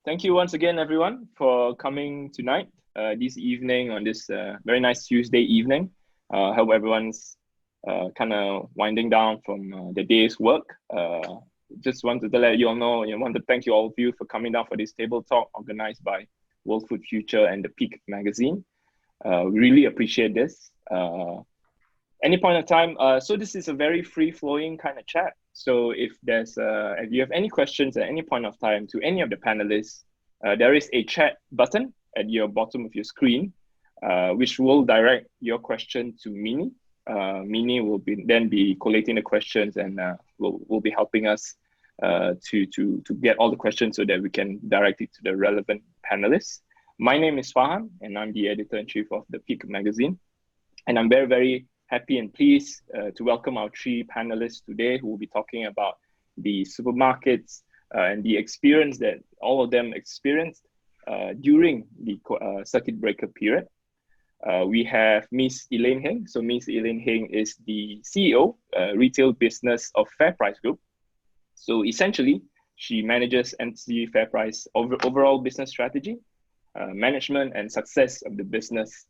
Thank you once again, everyone, for coming tonight, this evening, on this very nice Tuesday evening. Hope everyone's kind of winding down from the day's work. Just wanted to let you all know, want to thank you all of you for coming down for this table talk organized by World Food Future and the Peak magazine. We really appreciate this. Any point of time, so this is a very free-flowing kind of chat. So if you have any questions at any point of time to any of the panelists, there is a chat button at your bottom of your screen, which will direct your question to Mini. Mini will then be collating the questions and will be helping us to get all the questions so that we can direct it to the relevant panelists. My name is Fahan, and I'm the editor-in-chief of the Peak magazine. And I'm very, very happy and pleased to welcome our three panelists today who will be talking about the supermarkets and the experience that all of them experienced during the circuit breaker period. We have Ms. Elaine Heng. So Ms. Elaine Heng is the CEO, retail business of FairPrice Group. So essentially, she manages NC FairPrice overall business strategy, management and success of the business.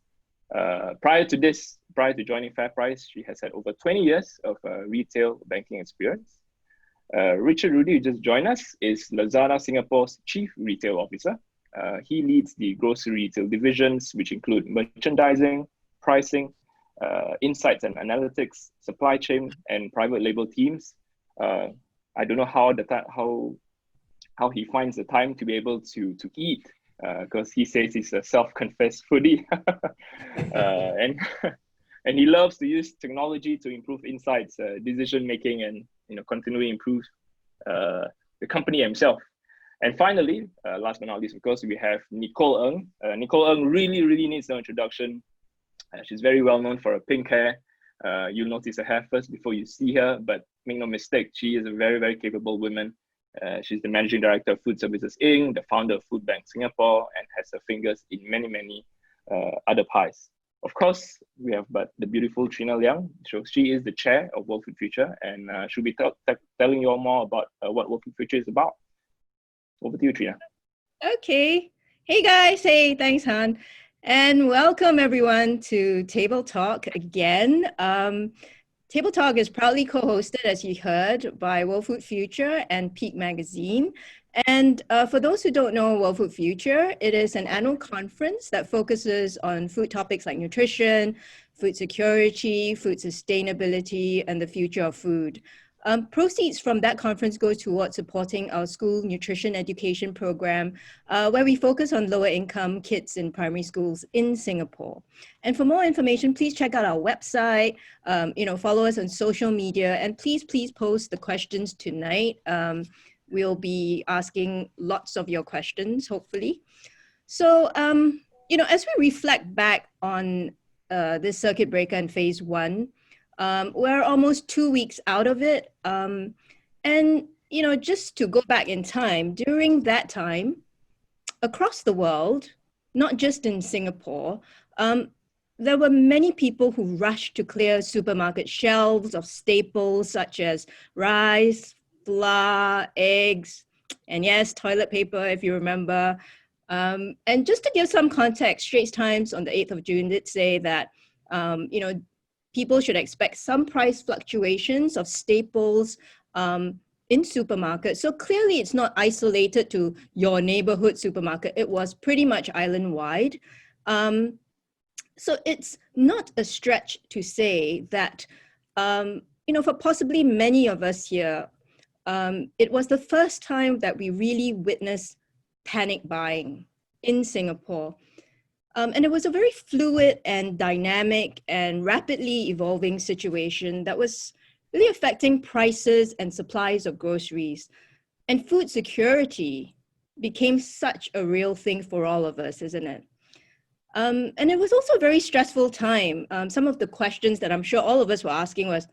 Prior to joining FairPrice, she has had over 20 years of retail banking experience. Richard Rudy, who just joined us, is Lazada Singapore's Chief Retail Officer. He leads the grocery retail divisions, which include merchandising, pricing, insights and analytics, supply chain, and private label teams. I don't know how he finds the time to be able to eat, because he says he's a self-confessed foodie. and he loves to use technology to improve insights, decision making, and continually improve the company himself. And finally, last but not least, of course, we have Nicole Ng. Nicole Ng really needs no introduction. She's very well known for her pink hair. You'll notice her hair first before you see her, but make no mistake, she is a very capable woman. She's the managing director of Food Services Inc., the founder of Food Bank Singapore, and has her fingers in many other pies. Of course, we have the beautiful Trina Liang. So she is the chair of World Food Future, and she'll be telling you all more about what World Food Future is about. Over to you, Trina. Okay. Hey guys. Hey, thanks, Han. And welcome everyone to Table Talk again. Table Talk is proudly co-hosted, as you heard, by World Food Future and Peak Magazine. And for those who don't know World Food Future, it is an annual conference that focuses on food topics like nutrition, food security, food sustainability, and the future of food. Proceeds from that conference go towards supporting our school nutrition education program, where we focus on lower income kids in primary schools in Singapore. And for more information, please check out our website, follow us on social media, and please post the questions tonight. We'll be asking lots of your questions, hopefully. So, as we reflect back on this circuit breaker in phase one, we're almost 2 weeks out of it. And, just to go back in time, during that time, across the world, not just in Singapore, there were many people who rushed to clear supermarket shelves of staples such as rice, flour, eggs, and yes, toilet paper, if you remember. And just to give some context, Straits Times on the 8th of June did say that, people should expect some price fluctuations of staples in supermarkets. So clearly it's not isolated to your neighborhood supermarket. It was pretty much island-wide. So it's not a stretch to say that, for possibly many of us here, it was the first time that we really witnessed panic buying in Singapore. And it was a very fluid and dynamic and rapidly evolving situation that was really affecting prices and supplies of groceries. And food security became such a real thing for all of us, isn't it? And it was also a very stressful time. Some of the questions that I'm sure all of us were asking was,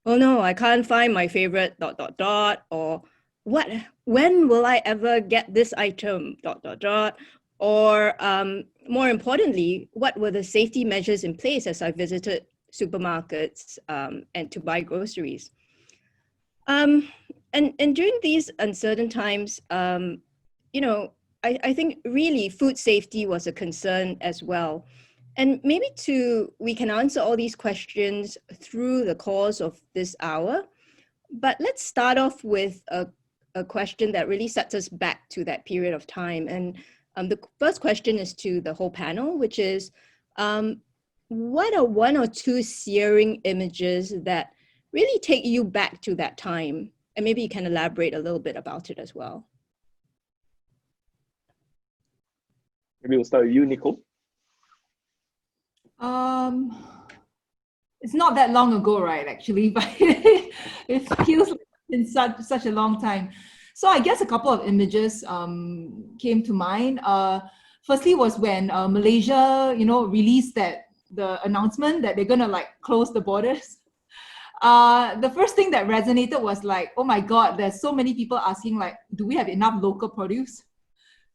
oh no, I can't find my favorite ... or when will I ever get this item ... or more importantly, what were the safety measures in place as I visited supermarkets and to buy groceries? And during these uncertain times, I think really food safety was a concern as well. And maybe we can answer all these questions through the course of this hour. But let's start off with a question that really sets us back to that period of time. And the first question is to the whole panel, which is, what are one or two searing images that really take you back to that time? And maybe you can elaborate a little bit about it as well. Maybe we'll start with you, Nicole. It's not that long ago, right, actually, but it feels like in such a long time. So I guess a couple of images came to mind. Firstly was when Malaysia, released the announcement that they're gonna like close the borders. The first thing that resonated was like, oh my God, there's so many people asking like, do we have enough local produce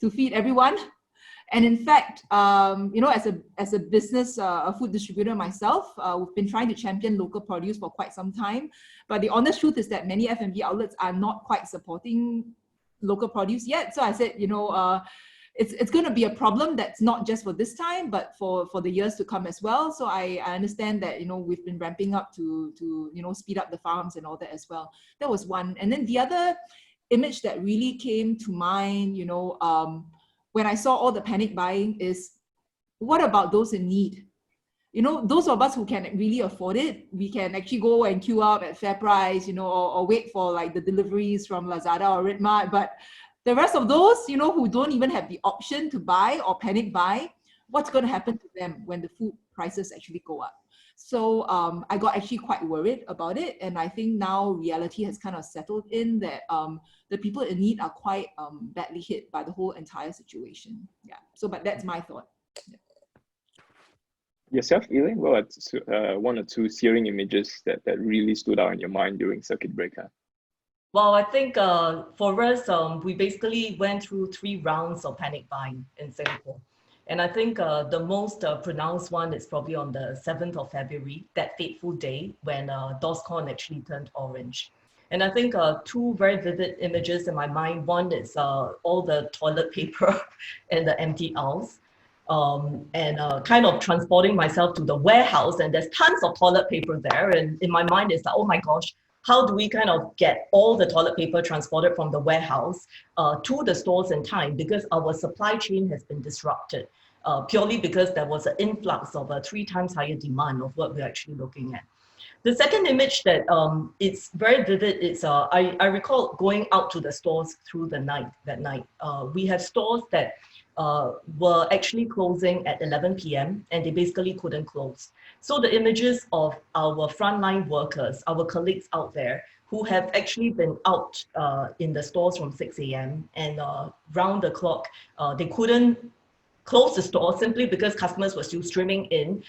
to feed everyone? And in fact, as a business, a food distributor myself, we've been trying to champion local produce for quite some time. But the honest truth is that many F&B outlets are not quite supporting local produce yet. So I said, it's going to be a problem that's not just for this time, but for the years to come as well. So I understand that, we've been ramping up to speed up the farms and all that as well. That was one. And then the other image that really came to mind, when I saw all the panic buying is, what about those in need? Those of us who can really afford it, we can actually go and queue up at fair price, or wait for like the deliveries from Lazada or Redmart. But the rest of those, who don't even have the option to buy or panic buy, what's going to happen to them when the food prices actually go up? So I got actually quite worried about it. And I think now reality has kind of settled in that the people in need are quite badly hit by the whole entire situation. Yeah. So, but that's my thought. Yeah. Yourself, Elaine, what are one or two searing images that really stood out in your mind during circuit breaker? Well, I think for us, we basically went through 3 rounds of panic buying in Singapore. And I think the most pronounced one is probably on the 7th of February, that fateful day when DORSCON actually turned orange. And I think 2 very vivid images in my mind. One is all the toilet paper and the empty aisles. And kind of transporting myself to the warehouse, and there's tons of toilet paper there. And in my mind, it's like, oh my gosh, how do we kind of get all the toilet paper transported from the warehouse to the stores in time? Because our supply chain has been disrupted purely because there was an influx of a 3 times higher demand of what we're actually looking at. The second image that it's very vivid, it's I recall going out to the stores through the night, that night. We have stores that were actually closing at 11 p.m. and they basically couldn't close. So the images of our frontline workers, our colleagues out there who have actually been out in the stores from 6 a.m. and round the clock, they couldn't close the store simply because customers were still streaming in,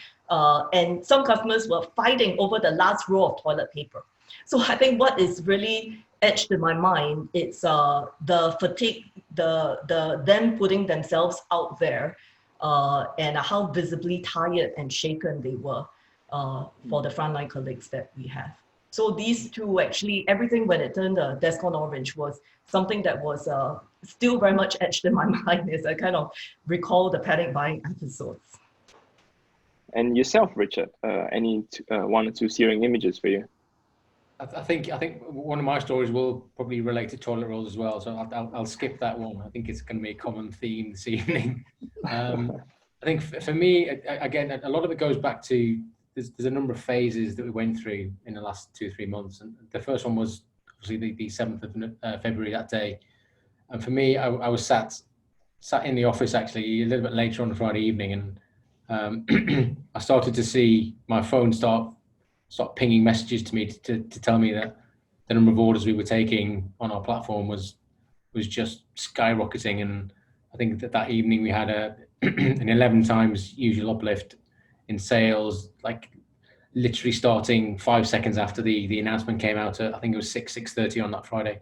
and some customers were fighting over the last roll of toilet paper. So I think what is really etched in my mind, it's the fatigue, the them putting themselves out there, and how visibly tired and shaken they were for the frontline colleagues that we have. So these two actually, everything when it turned DORSCON orange was something that was still very much etched in my mind as I kind of recall the panic buying episodes. And yourself, Richard, any 1 or 2 searing images for you? I think one of my stories will probably relate to toilet rolls as well, so I'll skip that one. I think it's going to be a common theme this evening. I think for me, again, a lot of it goes back to there's a number of phases that we went through in the last 2-3 months, and the first one was obviously the 7th of February, that day. And for me, I was sat in the office actually a little bit later on Friday evening, and I started to see my phone start pinging messages to me to tell me that the number of orders we were taking on our platform was just skyrocketing. And I think that evening we had an 11 times usual uplift in sales, like literally starting 5 seconds after the announcement came out. I think it was 6:30 on that Friday.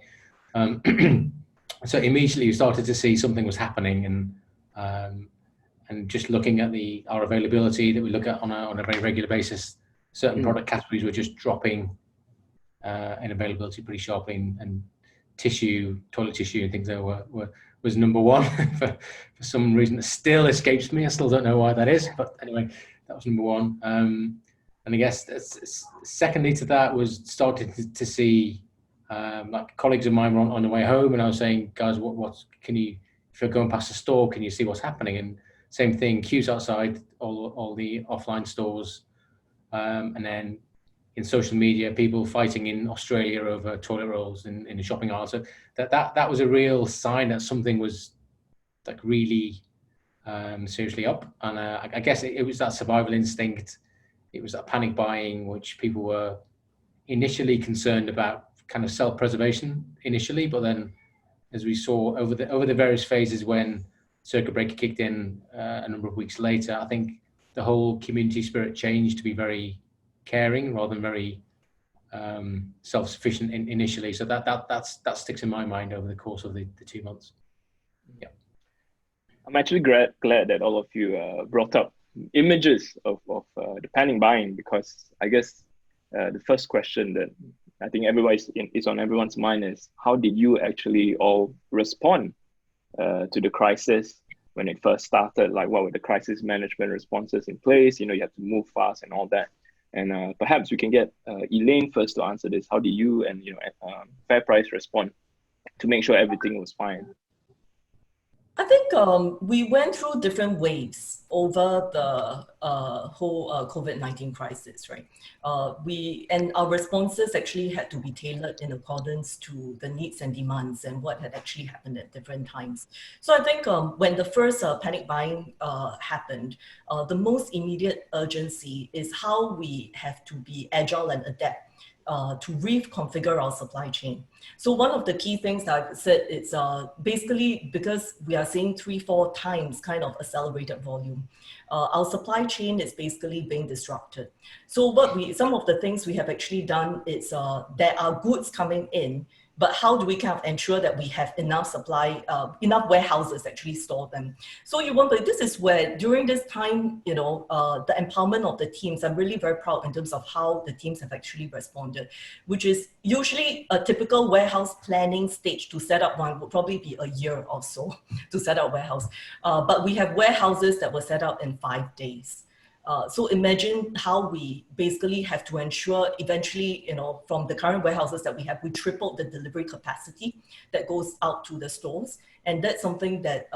So immediately we started to see something was happening, and just looking at our availability that we look at on a very regular basis, certain product categories were just dropping in availability pretty sharply, and toilet tissue and things that were was number one for some reason that still escapes me. I still don't know why that is, but anyway, that was number one. And I guess secondly to that was starting to see like colleagues of mine were on the way home, and I was saying, guys, what can you, if you're going past the store, can you see what's happening? And same thing, queues outside all the offline stores, and then in social media, people fighting in Australia over toilet rolls in the shopping aisle. So that was a real sign that something was like really seriously up. And I guess it was that survival instinct. It was that panic buying, which people were initially concerned about, kind of self-preservation initially, but then as we saw over the various phases when circuit breaker kicked in a number of weeks later, I think the whole community spirit changed to be very caring rather than very self-sufficient initially. So that sticks in my mind over the course of the 2 months. Yeah, I'm actually glad that all of you brought up images of the panic buying, because I guess the first question that I think is on everyone's mind is, how did you actually all respond to the crisis when it first started? Like, what were the crisis management responses in place? You have to move fast and all that. And perhaps we can get Elaine first to answer this. How did you and FairPrice respond to make sure everything was fine? I think we went through different waves over the whole COVID-19 crisis, right? And our responses actually had to be tailored in accordance to the needs and demands and what had actually happened at different times. So I think when the first panic buying happened, the most immediate urgency is how we have to be agile and adapt to reconfigure our supply chain. So one of the key things that I've said, it's basically because we are seeing 3-4 times kind of accelerated volume. Our supply chain is basically being disrupted. So some of the things we have actually done is there are goods coming in, but how do we kind of ensure that we have enough supply, enough warehouses actually store them? So this is where during this time, the empowerment of the teams, I'm really very proud in terms of how the teams have actually responded, which is usually a typical warehouse planning stage to set up one would probably be a year or so to set up a warehouse. But we have warehouses that were set up in 5 days. So imagine how we basically have to ensure eventually, from the current warehouses that we have, we tripled the delivery capacity that goes out to the stores. And that's something that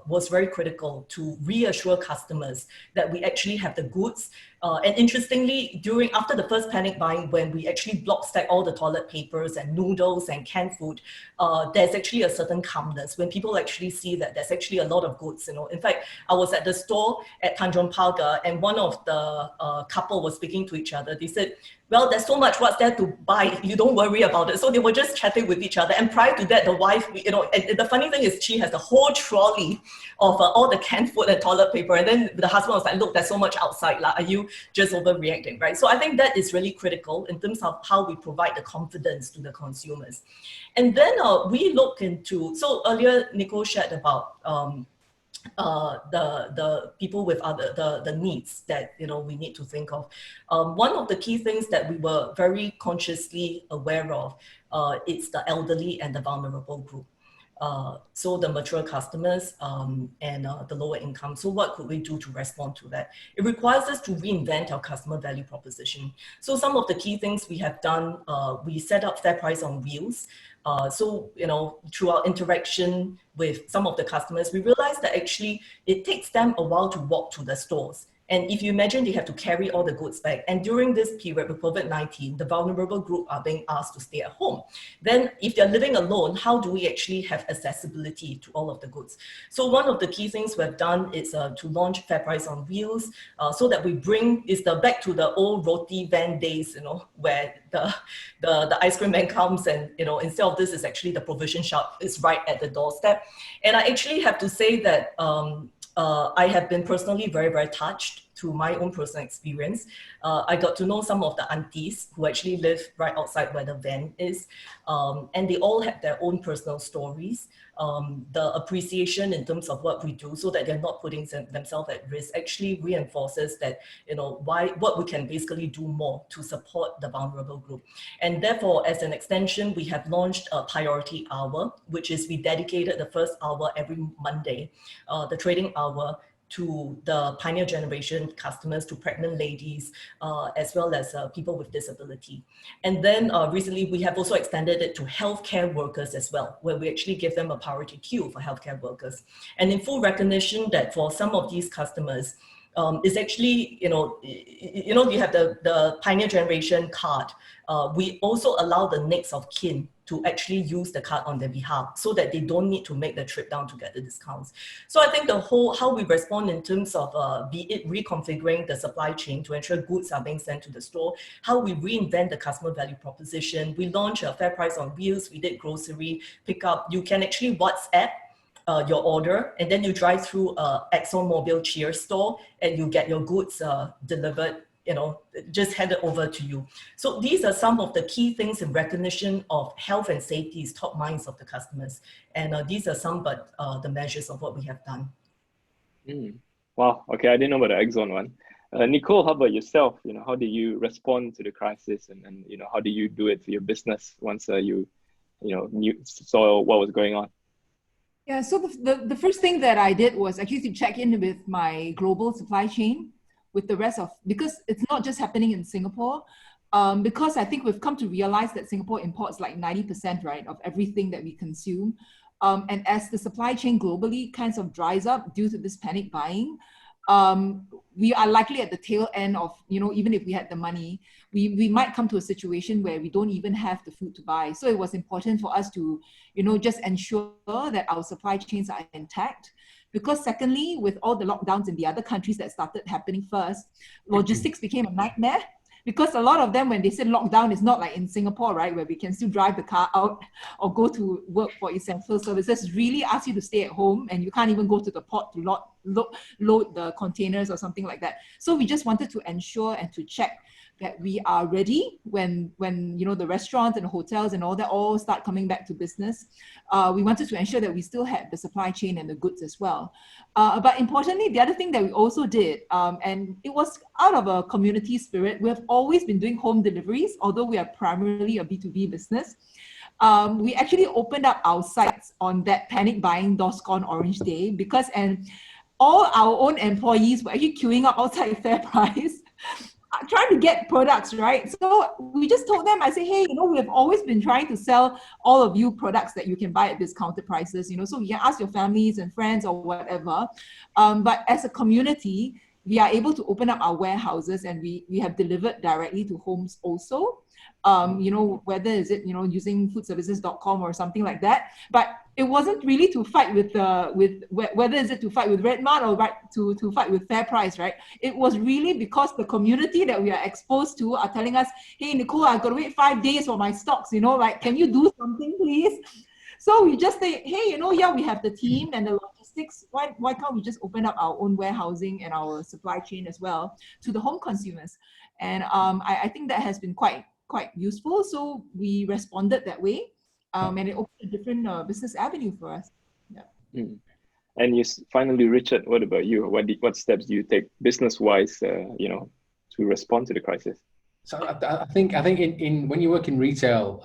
was very critical to reassure customers that we actually have the goods. And interestingly, after the first panic buying, when we actually block stack all the toilet papers and noodles and canned food, there's actually a certain calmness when people actually see that there's actually a lot of goods. In fact, I was at the store at Tanjong Pagar, and one of the couple was speaking to each other. They said, well, there's so much what's there to buy, you don't worry about it. So they were just chatting with each other. And prior to that, the wife, and the funny thing is she has the whole trolley of all the canned food and toilet paper. And then the husband was like, look, there's so much outside. Are you just overreacting, right? So I think that is really critical in terms of how we provide the confidence to the consumers. And then we look into, so earlier Nicole shared about the people with the needs that we need to think of. One of the key things that we were very consciously aware of is the elderly and the vulnerable group. So the mature customers and the lower income. So what could we do to respond to that? It requires us to reinvent our customer value proposition. So some of the key things we have done, we set up FairPrice on wheels. So, through our interaction with some of the customers, we realized that actually it takes them a while to walk to the stores. And if you imagine they have to carry all the goods back, and during this period with COVID-19, the vulnerable group are being asked to stay at home. Then if they're living alone, how do we actually have accessibility to all of the goods? So one of the key things we've done is to launch FairPrice on wheels, so that we bring back to the old roti van days, where the ice cream man comes and, instead of this is actually the provision shop is right at the doorstep. And I actually have to say that I have been personally very, very touched through my own personal experience. I got to know some of the aunties who actually live right outside where the van is, and they all have their own personal stories. The appreciation in terms of what we do, so that they're not putting themselves at risk, actually reinforces that, what we can basically do more to support the vulnerable group. And therefore, as an extension, we have launched a priority hour, which is we dedicated the first hour every Monday, the trading hour, to the pioneer generation customers, to pregnant ladies, as well as people with disability. And then recently, we have also extended it to healthcare workers as well, where we actually give them a priority queue for healthcare workers. And in full recognition that for some of these customers, is actually, you have the pioneer generation card. We also allow the next of kin to actually use the card on their behalf, so that they don't need to make the trip down to get the discounts. So I think the whole, how we respond in terms of be it reconfiguring the supply chain to ensure goods are being sent to the store, how we reinvent the customer value proposition. We launched a fair price on wheels, we did grocery pickup. You can actually WhatsApp your order, and then you drive through a ExxonMobil Cheers store and you get your goods delivered, just handed over to you. So these are some of the key things in recognition of health and safety is top minds of the customers. And these are some but the measures of what we have done. Wow, okay, I didn't know about the Exxon one. Nicole, how about yourself? How did you respond to the crisis, and how did you do it for your business once you saw what was going on? Yeah, so the first thing that I did was actually to check in with my global supply chain, with the rest of, because it's not just happening in Singapore, because I think we've come to realize that Singapore imports like 90%, right, of everything that we consume. And as the supply chain globally kind of dries up due to this panic buying, we are likely at the tail end of, even if we had the money, we might come to a situation where we don't even have the food to buy. So it was important for us to, just ensure that our supply chains are intact. Because secondly, with all the lockdowns in the other countries that started happening first, logistics became a nightmare. Because a lot of them, when they said lockdown, it's not like in Singapore, right, where we can still drive the car out or go to work for essential services, really ask you to stay at home, and you can't even go to the port to load the containers or something like that. So we just wanted to ensure and to check that we are ready when the restaurants and the hotels and all that all start coming back to business. We wanted to ensure that we still had the supply chain and the goods as well. But importantly, the other thing that we also did, and it was out of a community spirit, we have always been doing home deliveries, although we are primarily a B2B business. We actually opened up our sites on that panic buying DORSCON Orange Day, because all our own employees were actually queuing up outside FairPrice, trying to get products, right? So we just told them, I say, hey, we have always been trying to sell all of you products that you can buy at discounted prices, so you can ask your families and friends or whatever. But as a community, we are able to open up our warehouses, and we have delivered directly to homes also. Whether is it, using foodservices.com or something like that. But it wasn't really to fight with whether is it to fight with Redmart or to fight with FairPrice, right? It was really because the community that we are exposed to are telling us, hey, Nicole, I've got to wait 5 days for my stocks, can you do something, please? So we just say, hey, yeah, we have the team and the logistics. Why can't we just open up our own warehousing and our supply chain as well to the home consumers? And I think that has been quite useful. So we responded that way, and it opened a different business avenue for us. Yeah. And finally, Richard, what about you? What steps do you take business-wise, to respond to the crisis? So I think in when you work in retail,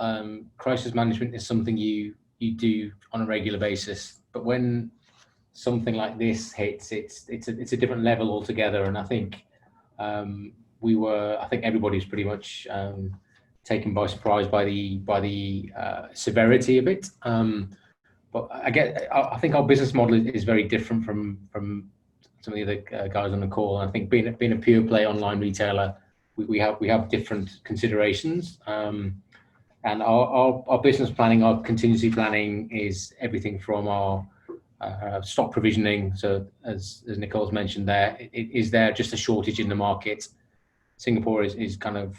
crisis management is something you do on a regular basis. But when something like this hits, it's a different level altogether. And I think everybody's pretty much taken by surprise by the severity of it. But I think our business model is very different from some of the other guys on the call. And I think being a pure play online retailer, we have different considerations. And our business planning, our contingency planning is everything from our stock provisioning. So as Nicole's mentioned there, is there just a shortage in the market? Singapore is kind of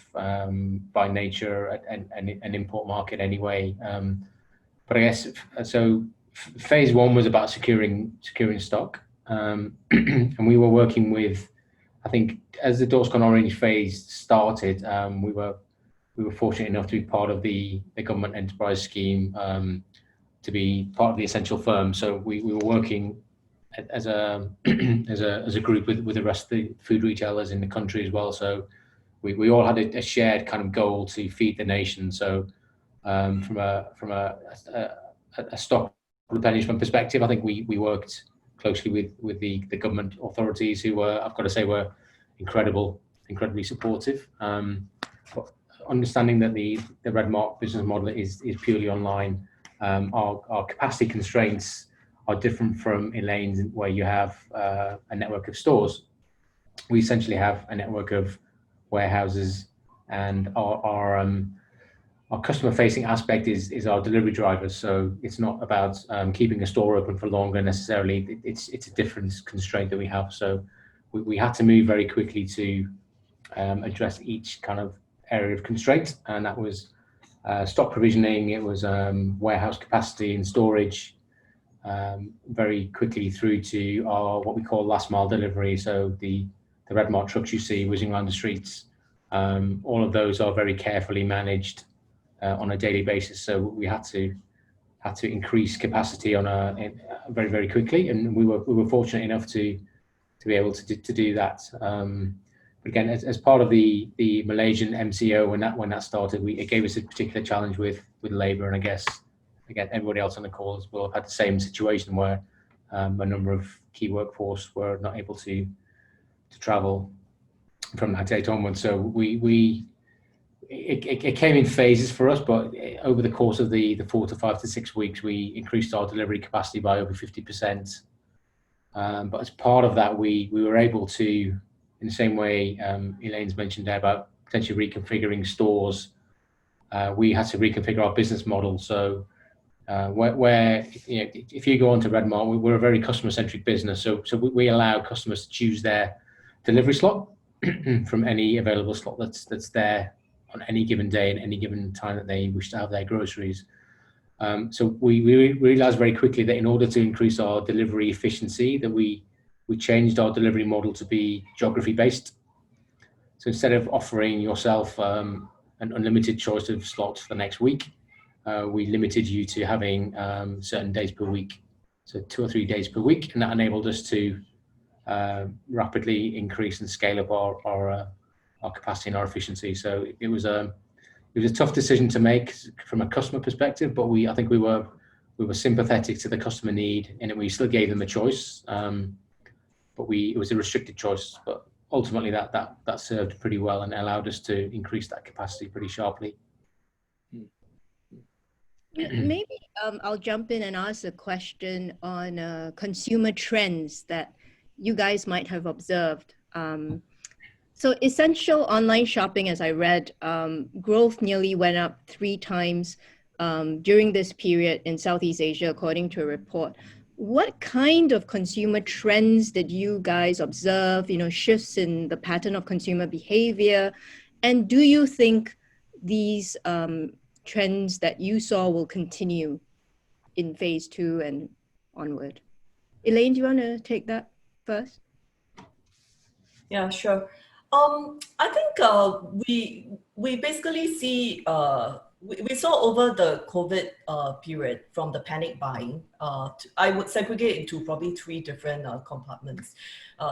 by nature an import market anyway. But I guess so. Phase one was about securing stock, and we were working with, I think as the Doors Gone Orange phase started, we were fortunate enough to be part of the government enterprise scheme, to be part of the essential firm. So we were working as a as a group with the rest of the food retailers in the country as well. So we all had a shared kind of goal to feed the nation. So from a stock replenishment perspective, I think we worked closely with the government authorities, who were, I've got to say, were incredibly supportive. But understanding that the Red Mark business model is purely online, our capacity constraints are different from Elaine's, where you have a network of stores. We essentially have a network of warehouses, and our customer-facing aspect is our delivery drivers. So it's not about keeping a store open for longer necessarily. It's a different constraint that we have. So we had to move very quickly to address each kind of area of constraint, and that was stock provisioning. It was warehouse capacity and storage, very quickly through to our what we call last mile delivery. So the Red Mark trucks you see whizzing around the streets, all of those are very carefully managed on a daily basis. So we had to increase capacity on very, very quickly, and we were fortunate enough to be able to do that. But again, as part of the Malaysian MCO, when that started, it gave us a particular challenge with labour, and I guess again everybody else on the call will have had the same situation where a number of key workforce were not able to travel from that date onwards. So it came in phases for us, but over the course of the 4 to 5 to 6 weeks, we increased our delivery capacity by over 50%. But as part of that, we were able to, in the same way Elaine's mentioned there about potentially reconfiguring stores, we had to reconfigure our business model. So where if you go onto Red Mark, we're a very customer-centric business. So we allow customers to choose their delivery slot from any available slot that's there on any given day and any given time that they wish to have their groceries. So we realized very quickly that in order to increase our delivery efficiency, that we changed our delivery model to be geography based. So instead of offering yourself an unlimited choice of slots for the next week, we limited you to having certain days per week, so 2 or 3 days per week, and that enabled us to rapidly increase and scale up our capacity and our efficiency. So it was a tough decision to make from a customer perspective, but I think we were sympathetic to the customer need, and we still gave them a choice. But it was a restricted choice, but ultimately that served pretty well and allowed us to increase that capacity pretty sharply. Maybe I'll jump in and ask a question on consumer trends that you guys might have observed. So essential online shopping, as I read, growth nearly went up 3 times during this period in Southeast Asia, according to a report. What kind of consumer trends did you guys observe, shifts in the pattern of consumer behavior? And do you think these trends that you saw will continue in phase 2 and onward? Elaine, do you want to take that first? Yeah, sure. I think we basically see we saw over the COVID period from the panic buying. I would segregate into probably 3 different compartments.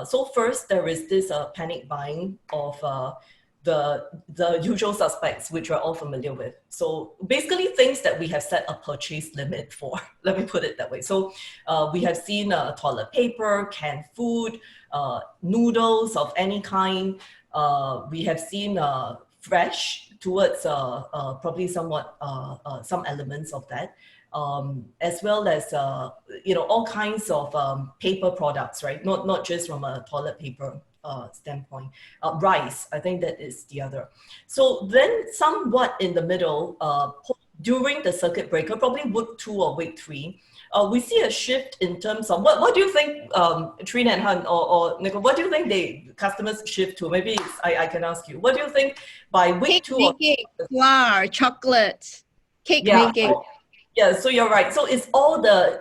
So first, there is this panic buying of the usual suspects, which we're all familiar with. So basically things that we have set a purchase limit for, let me put it that way. So we have seen toilet paper, canned food, noodles of any kind. We have seen fresh towards probably somewhat some elements of that, as well as all kinds of paper products, right? Not just from a toilet paper standpoint. Rice, I think that is the other. So then somewhat in the middle, during the circuit breaker, probably week 2 or week 3, we see a shift in terms of what do you think, Trina and Han or Nicole, what do you think the customers shift to? Maybe I can ask you, what do you think by week 2 making, flour, chocolate, cake making? Yeah, so you're right. So it's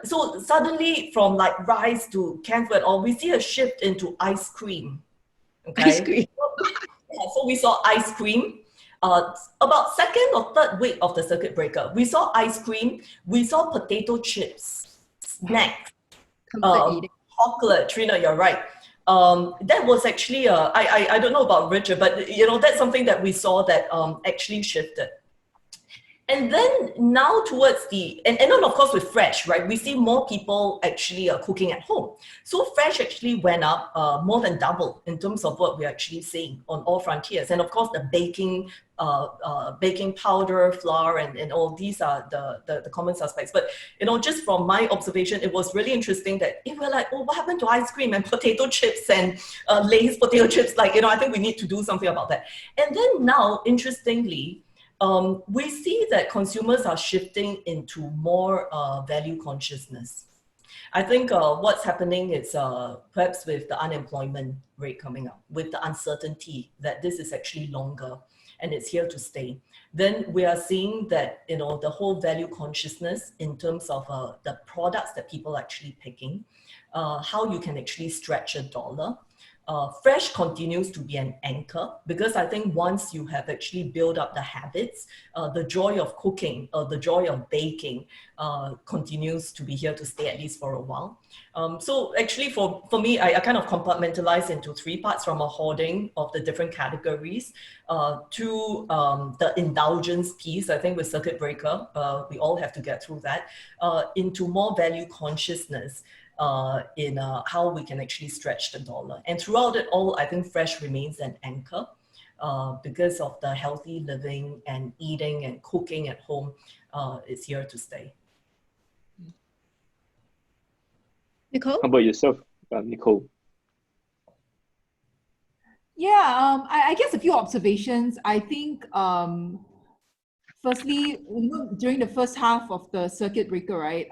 so suddenly from like rice to canned food, or we see a shift into ice cream. Okay. Ice cream. Yeah, so we saw ice cream. About second or third week of the circuit breaker, we saw ice cream, we saw potato chips, snacks, Comfort eating. chocolate. Trina, you're right. That was actually, I don't know about Richard, but that's something that we saw that actually shifted. And then now towards and then of course with fresh, right? We see more people actually cooking at home. So fresh actually went up more than double in terms of what we're actually seeing on all frontiers. And of course the baking powder, flour, and all these are the common suspects. But just from my observation, it was really interesting that we're like, oh, what happened to ice cream and potato chips and Lay's potato chips? Like, I think we need to do something about that. And then now, interestingly, we see that consumers are shifting into more value consciousness. I think what's happening is perhaps with the unemployment rate coming up, with the uncertainty that this is actually longer and it's here to stay, then we are seeing that the whole value consciousness in terms of the products that people are actually picking, how you can actually stretch a dollar. Fresh continues to be an anchor, because I think once you have actually built up the habits, the joy of cooking, the joy of baking continues to be here to stay, at least for a while. So actually for me, I kind of compartmentalize into three parts, from a hoarding of the different categories to the indulgence piece. I think with circuit breaker, we all have to get through that, into more value consciousness. In how we can actually stretch the dollar. And throughout it all, I think fresh remains an anchor because of the healthy living and eating and cooking at home is here to stay. Nicole? How about yourself, Nicole? Yeah, I guess a few observations. I think, firstly, during the first half of the circuit breaker, right,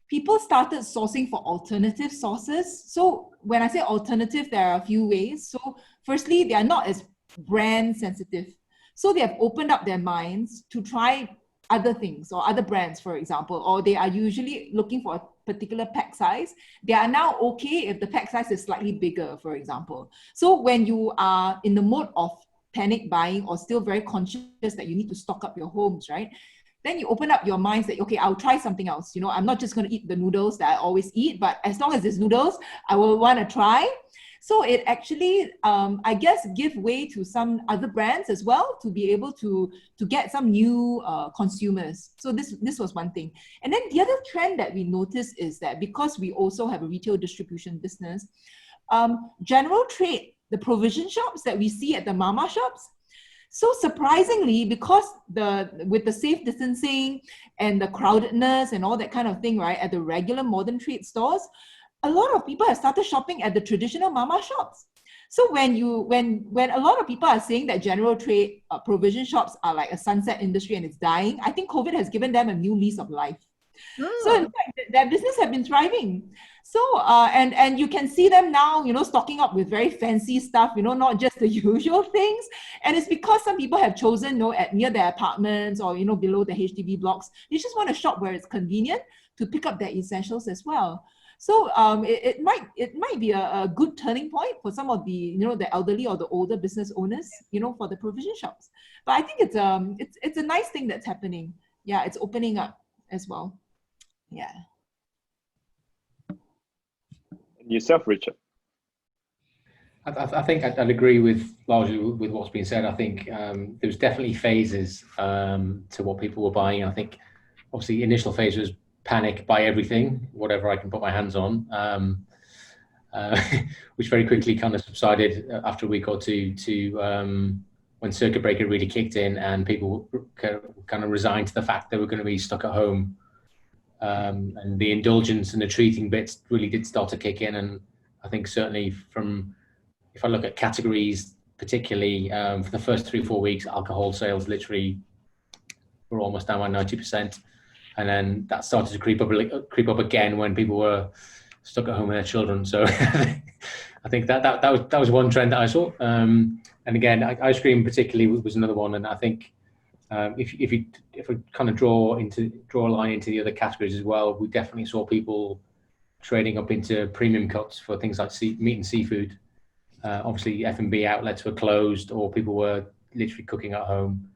people started sourcing for alternative sources. So when I say alternative, there are a few ways. So firstly, they are not as brand sensitive. So they have opened up their minds to try other things or other brands, for example, or they are usually looking for a particular pack size. They are now okay if the pack size is slightly bigger, for example. So when you are in the mode of panic buying or still very conscious that you need to stock up your homes, right? Then you open up your minds that, okay, I'll try something else. I'm not just going to eat the noodles that I always eat, but as long as it's noodles, I will want to try. So it actually, I guess, give way to some other brands as well to be able to get some new consumers. So this was one thing. And then the other trend that we noticed is that because we also have a retail distribution business, general trade, the provision shops that we see at the mama shops, so surprisingly, because with the safe distancing and the crowdedness and all that kind of thing, right, at the regular modern trade stores, a lot of people have started shopping at the traditional mama shops. So when a lot of people are saying that general trade provision shops are like a sunset industry and it's dying, I think COVID has given them a new lease of life. Oh. So in fact, their business have been thriving. So, and you can see them now, stocking up with very fancy stuff, not just the usual things. And it's because some people have chosen, near their apartments or, below the HDB blocks, they just want to shop where it's convenient to pick up their essentials as well. So it might be a good turning point for some of the, the elderly or the older business owners, for the provision shops. But I think it's a nice thing that's happening. Yeah, it's opening up as well. Yeah. Yourself, Richard? I think I'd agree with largely with what's been said. I think there's definitely phases to what people were buying. I think obviously initial phase was panic, buy everything, whatever I can put my hands on, which very quickly kind of subsided after a week or two to when circuit breaker really kicked in and people kind of resigned to the fact they were going to be stuck at home. And the indulgence and the treating bits really did start to kick in. And I think certainly if I look at categories, particularly for the first 3-4 weeks, alcohol sales literally were almost down by 90%. And then that started to creep up again when people were stuck at home with their children. So I think that was one trend that I saw. And again, ice cream particularly was another one. And I think if we kind of draw a line into the other categories as well, we definitely saw people trading up into premium cuts for things like meat and seafood. Obviously, F&B outlets were closed, or people were literally cooking at home.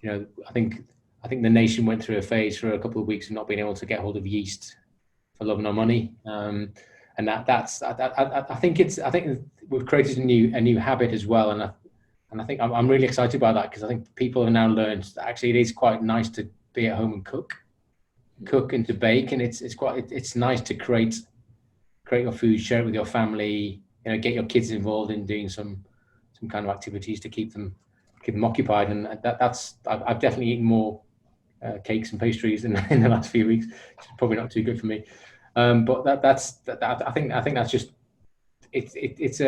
You know, I think the nation went through a phase for a couple of weeks of not being able to get hold of yeast for love nor money, and I think we've created a new habit as well, and I think I'm really excited by that, because I think people have now learned that actually it is quite nice to be at home and cook and to bake, and it's nice to create your food, share it with your family, you know, get your kids involved in doing some kind of activities to keep them occupied, and I've definitely eaten more cakes and pastries in the last few weeks, which is probably not too good for me. But I think that's just it's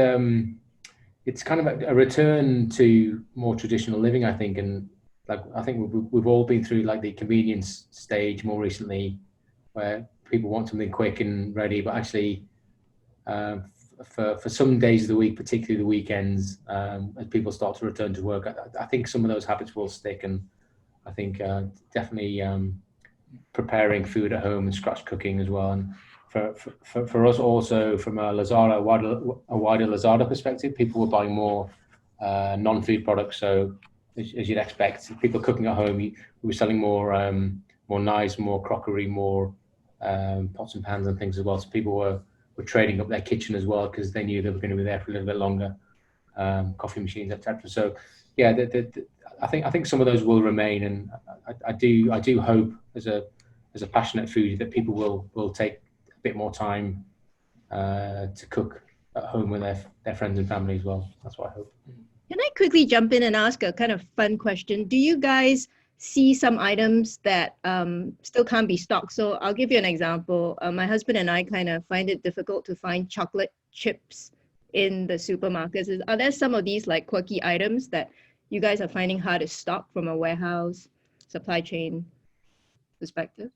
kind of a return to more traditional living, I think, and like I think we've all been through like the convenience stage more recently, where people want something quick and ready, but actually for some days of the week, particularly the weekends, as people start to return to work, I think some of those habits will stick, and I think definitely preparing food at home and scratch cooking as well. And for us also, from a wider Lazada perspective, people were buying more non-food products. So as you'd expect, people cooking at home, we were selling more knives, more crockery, more pots and pans and things as well. So people were trading up their kitchen as well, because they knew they were going to be there for a little bit longer. Coffee machines, etc. So yeah, I think some of those will remain, and I do hope as a passionate foodie that people will take a bit more time to cook at home with their friends and family as well. That's what I hope. Can I quickly jump in and ask a kind of fun question? Do you guys see some items that still can't be stocked? So I'll give you an example. My husband and I kind of find it difficult to find chocolate chips in the supermarkets. Are there some of these like quirky items that you guys are finding hard to stock from a warehouse supply chain perspective?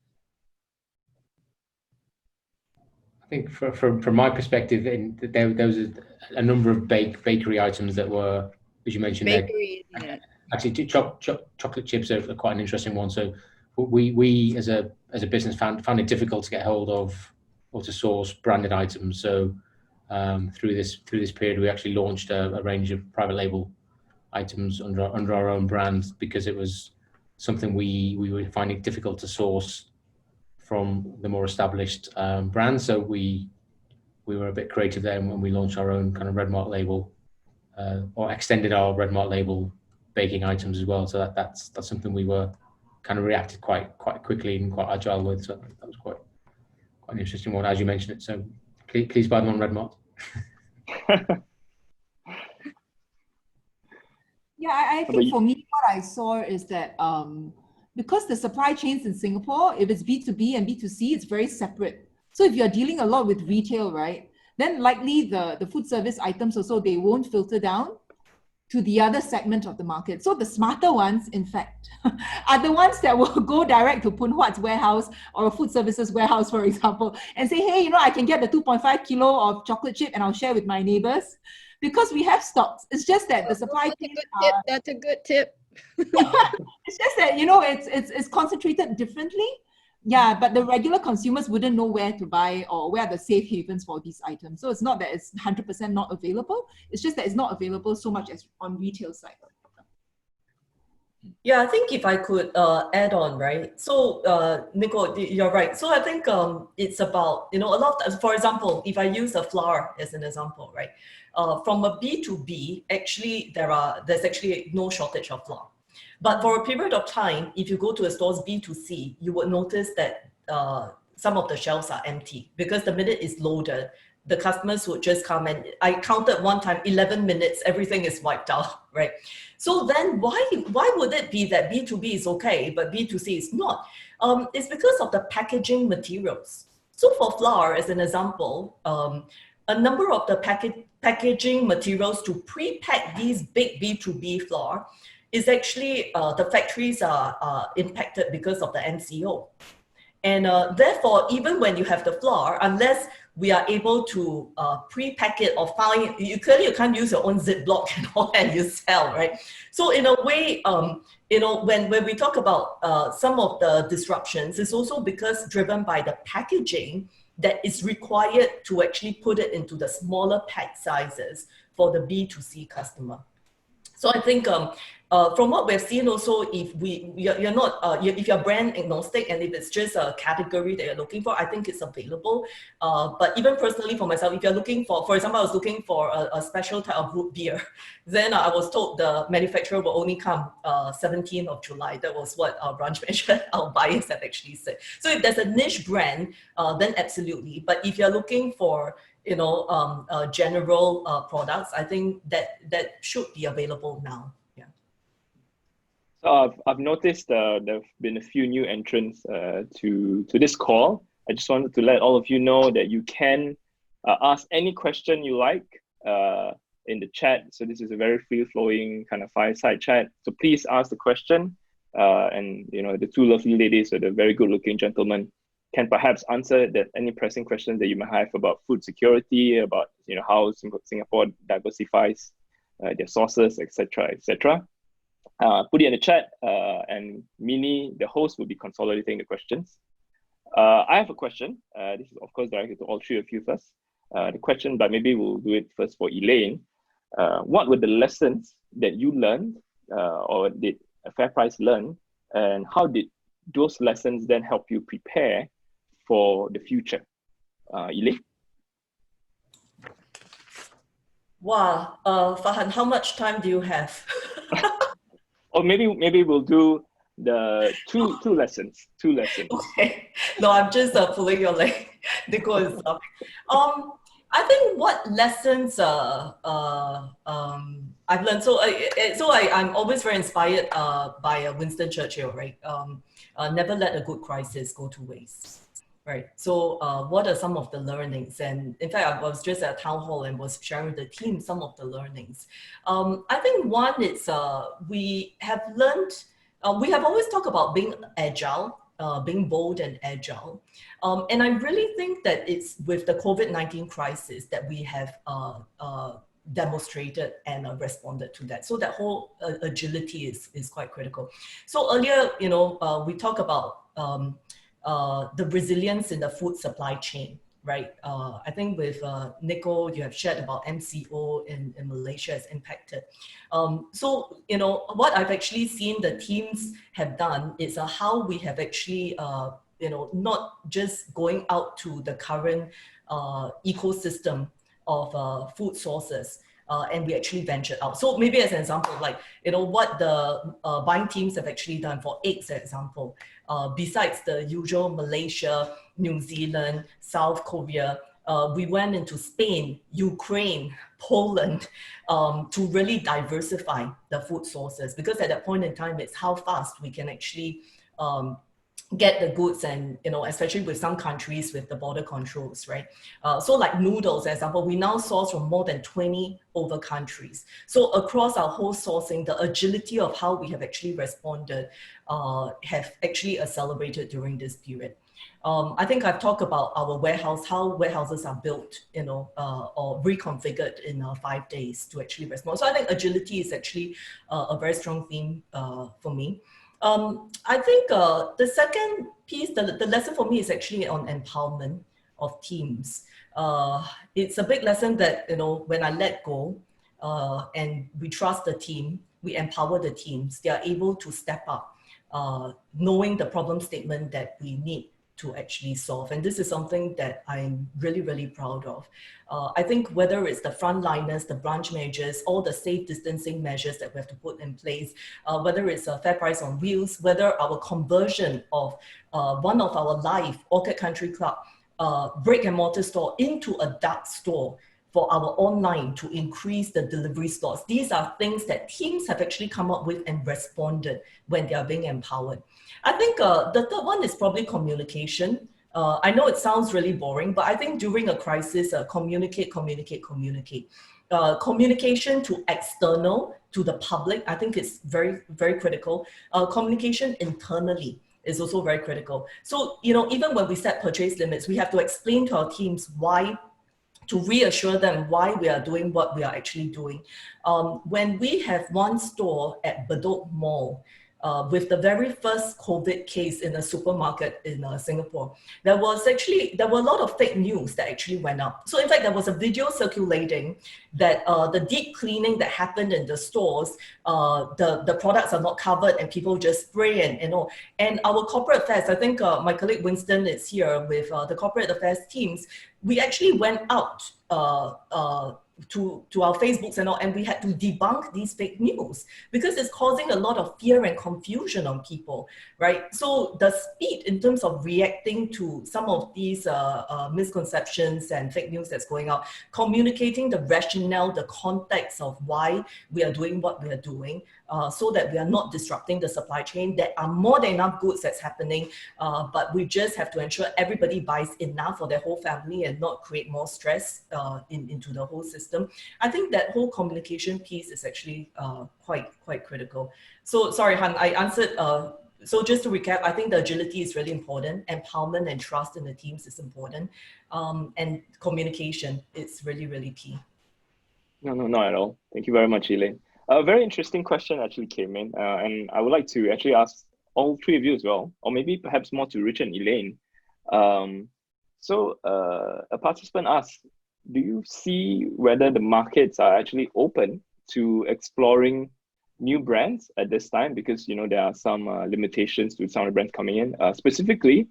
I think from my perspective, there was a number of bakery items that were, as you mentioned, Bakery, yeah. Actually, chocolate chips are quite an interesting one. So we as a business found it difficult to get hold of or to source branded items. So through this period, we actually launched a range of private label items under our own brand, because it was something we were finding difficult to source from the more established brands. So we were a bit creative there when we launched our own kind of Red Mark label, or extended our Red Mark label baking items as well. So that's something we were kind of reacted quite quickly and quite agile with. So that was quite an interesting one, as you mentioned it. So please buy them on Red Mark. Yeah, I think for me, what I saw is that because the supply chains in Singapore, if it's B2B and B2C, it's very separate. So if you're dealing a lot with retail, right, then likely the food service items also, they won't filter down to the other segment of the market. So the smarter ones, in fact, are the ones that will go direct to Phoon Huat's warehouse or a food services warehouse, for example, and say, hey, I can get the 2.5 kilo of chocolate chip and I'll share with my neighbors, because we have stocks. It's just that the supply chain. That's a good tip. It's just that it's concentrated differently. Yeah, but the regular consumers wouldn't know where to buy or where are the safe havens for these items. So it's not that it's 100% not available. It's just that it's not available so much as on retail side. Yeah, I think if I could add on, right? So, Nico, you're right. So I think it's about, a lot of, for example, if I use the flour as an example, right? From a B2B, actually, there's actually no shortage of flour. But for a period of time, if you go to a store's B2C, you would notice that some of the shelves are empty, because the minute it's loaded, the customers would just come, and I counted one time, 11 minutes, everything is wiped out, right? So then why would it be that B2B is okay, but B2C is not? It's because of the packaging materials. So for flour, as an example, a number of the packaging materials to pre-pack these big B2B flour is actually, the factories are impacted because of the NCO. And therefore, even when you have the flour, unless we are able to pre-pack it or find, you can't use your own Ziploc and all that you sell, right? So in a way, when we talk about some of the disruptions, it's also because driven by the packaging that is required to actually put it into the smaller pack sizes for the B2C customer. So I think from what we've seen also, if you're not, if you're brand agnostic and if it's just a category that you're looking for, I think it's available. But even personally for myself, if you're looking for example, I was looking for a special type of root beer, then I was told the manufacturer will only come 17th of July. That was what our branch manager, our buyers have actually said. So if there's a niche brand, then absolutely. But if you're looking for general products, I think that should be available now. Yeah. So I've noticed there've been a few new entrants to this call. I just wanted to let all of you know that you can ask any question you like in the chat. So this is a very free-flowing kind of fireside chat. So please ask the question, and the two lovely ladies or the very good-looking gentlemen can perhaps answer any pressing questions that you might have about food security, about how Singapore diversifies their sources, etc., etc. Put it in the chat, and Mini, the host, will be consolidating the questions. I have a question. This is of course directed to all three of you first. The question, but maybe we'll do it first for Elaine. What were the lessons that you learned, or did FairPrice learn, and how did those lessons then help you prepare for the future? Elaine? Wow, Farhan, how much time do you have? Or maybe we'll do the two lessons. Okay. No, I'm just pulling your leg. Nico is I think what lessons I've learned. So I'm always very inspired by Winston Churchill, right? Never let a good crisis go to waste. Right. So what are some of the learnings? And in fact, I was just at a town hall and was sharing with the team some of the learnings. I think one is we have learned, we have always talked about being agile, being bold and agile. And I really think that it's with the COVID-19 crisis that we have demonstrated and responded to that. So that whole agility is quite critical. So earlier, we talked about the resilience in the food supply chain, right? I think with Nico, you have shared about MCO in Malaysia has impacted. So, what I've actually seen the teams have done is how we have actually, not just going out to the current ecosystem of food sources, and we actually ventured out. So maybe as an example, what the buying teams have actually done for eggs, for example, besides the usual Malaysia, New Zealand, South Korea, we went into Spain, Ukraine, Poland, to really diversify the food sources, because at that point in time, it's how fast we can actually get the goods, and especially with some countries with the border controls, right? So like noodles, for example, we now source from more than 20 over countries. So across our whole sourcing, the agility of how we have actually responded have actually accelerated during this period. I think I've talked about our warehouse, how warehouses are built, or reconfigured in 5 days to actually respond. So I think agility is actually a very strong theme for me. I think the second piece, the lesson for me is actually on empowerment of teams. It's a big lesson that, when I let go and we trust the team, we empower the teams, they are able to step up, knowing the problem statement that we need to actually solve. And this is something that I'm really, really proud of. I think whether it's the frontliners, the branch managers, all the safe distancing measures that we have to put in place, whether it's a FairPrice on wheels, whether our conversion of one of our live Orchid Country Club brick and mortar store into a dark store for our online to increase the delivery slots. These are things that teams have actually come up with and responded when they are being empowered. I think the third one is probably communication. I know it sounds really boring, but I think during a crisis, communicate. Communication to external, to the public, I think it's very, very critical. Communication internally is also very critical. So, even when we set purchase limits, we have to explain to our teams why, to reassure them why we are doing what we are actually doing. When we have one store at Bedok Mall, with the very first COVID case in a supermarket in Singapore, there were a lot of fake news that actually went up. So in fact, there was a video circulating that the deep cleaning that happened in the stores, the products are not covered and people just spray and our corporate affairs, I think my colleague Winston is here with the corporate affairs teams. We actually went out to our Facebooks and all, and we had to debunk these fake news because it's causing a lot of fear and confusion on people, right? So the speed in terms of reacting to some of these misconceptions and fake news that's going out, communicating the rationale, the context of why we are doing what we are doing, so that we are not disrupting the supply chain. There are more than enough goods that's happening, but we just have to ensure everybody buys enough for their whole family and not create more stress into the whole system. I think that whole communication piece is actually quite critical. So sorry, Han, I answered. So just to recap, I think the agility is really important. Empowerment and trust in the teams is important. And communication is really, really key. No, not at all. Thank you very much, Elaine. A very interesting question actually came in, and I would like to actually ask all three of you as well, or maybe perhaps more to Richard and Elaine. A participant asked, do you see whether the markets are actually open to exploring new brands at this time? Because, you know, there are some limitations to some of the brands coming in, specifically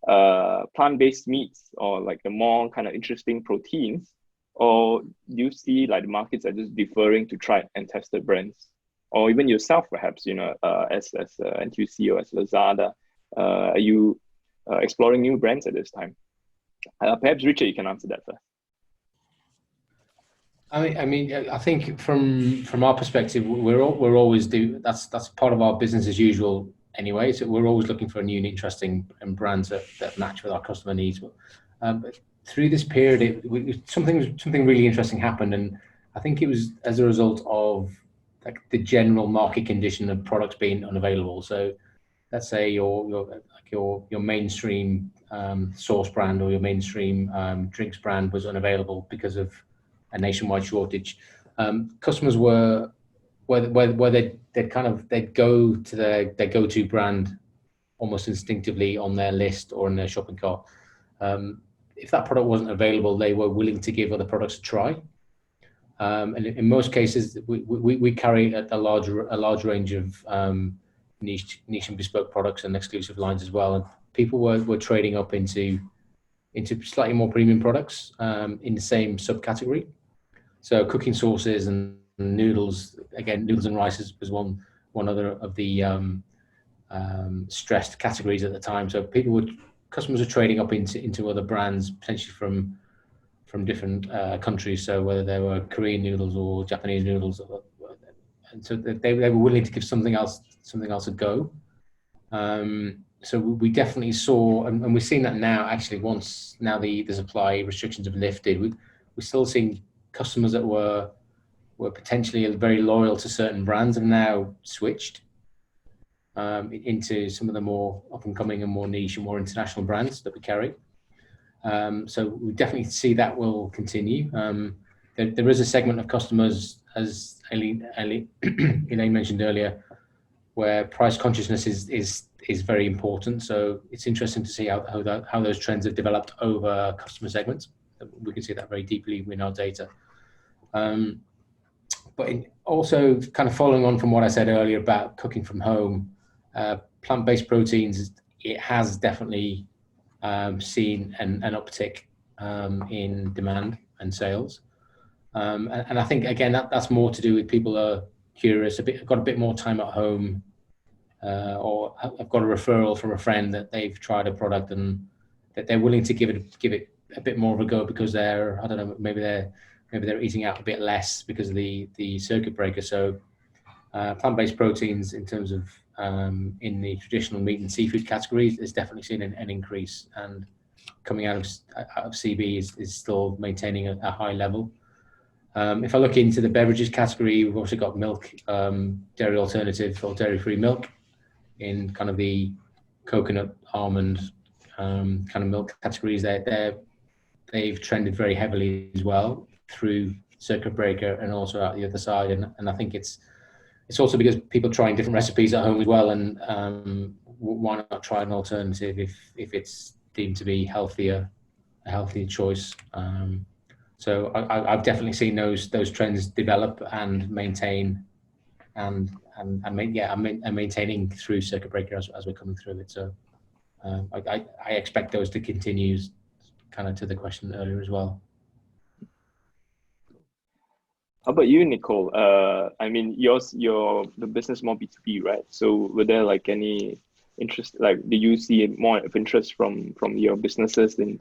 plant-based meats or like the more kind of interesting proteins. Or do you see like the markets are just deferring to tried and tested brands? Or even yourself, perhaps, you know, as NTUC or as Lazada, are you exploring new brands at this time? Perhaps Richard, you can answer that first. I think from our perspective, we're always that's part of our business as usual anyway. So we're always looking for new and interesting brands that match with our customer needs. But through this period, something really interesting happened, and I think it was as a result of like the general market condition of products being unavailable. So let's say your mainstream sauce brand or your mainstream drinks brand was unavailable because of a nationwide shortage. Customers were where they'd go to their go-to brand almost instinctively on their list or in their shopping cart. If that product wasn't available, they were willing to give other products a try. And in most cases, we carry a large range of niche and bespoke products and exclusive lines as well. And people were trading up into slightly more premium products in the same subcategory. So cooking sauces and noodles, again, noodles and rice was one other of the stressed categories at the time. So customers were trading up into other brands, potentially from different countries. So whether they were Korean noodles or Japanese noodles, and so they were willing to give something else a go. So we definitely saw, and we're seeing that now. Actually, once now the supply restrictions have lifted, we're still seeing customers that were potentially very loyal to certain brands have now switched into some of the more up and coming and more niche and more international brands that we carry. So we definitely see that will continue. There is a segment of customers, as Elaine mentioned earlier, where price consciousness is very important. So it's interesting to see how those trends have developed over customer segments. We can see that very deeply in our data. But also kind of following on from what I said earlier about cooking from home, plant-based proteins, it has definitely seen an uptick in demand and sales. And I think, again, that's more to do with people are curious, got a bit more time at home, or I've got a referral from a friend that they've tried a product and that they're willing to give it a bit more of a go because they're, I don't know, maybe they're eating out a bit less because of the circuit breaker. So plant-based proteins in terms of in the traditional meat and seafood categories is definitely seen an increase, and coming out of CB is still maintaining a high level. If I look into the beverages category, we've also got milk, dairy alternative or dairy-free milk in kind of the coconut, almond kind of milk categories. They've trended very heavily as well through circuit breaker and also out the other side. And I think it's it's also because people trying different recipes at home as well, and why not try an alternative if it's deemed to be a healthier choice. So I've definitely seen those trends develop and maintain, and maintaining through circuit breaker as we're coming through it. So I expect those to continue, kind of to the question earlier as well. How about you, Nicole? I mean, the business more B2B, right? So were there like any interest, like did you see more of interest from your businesses in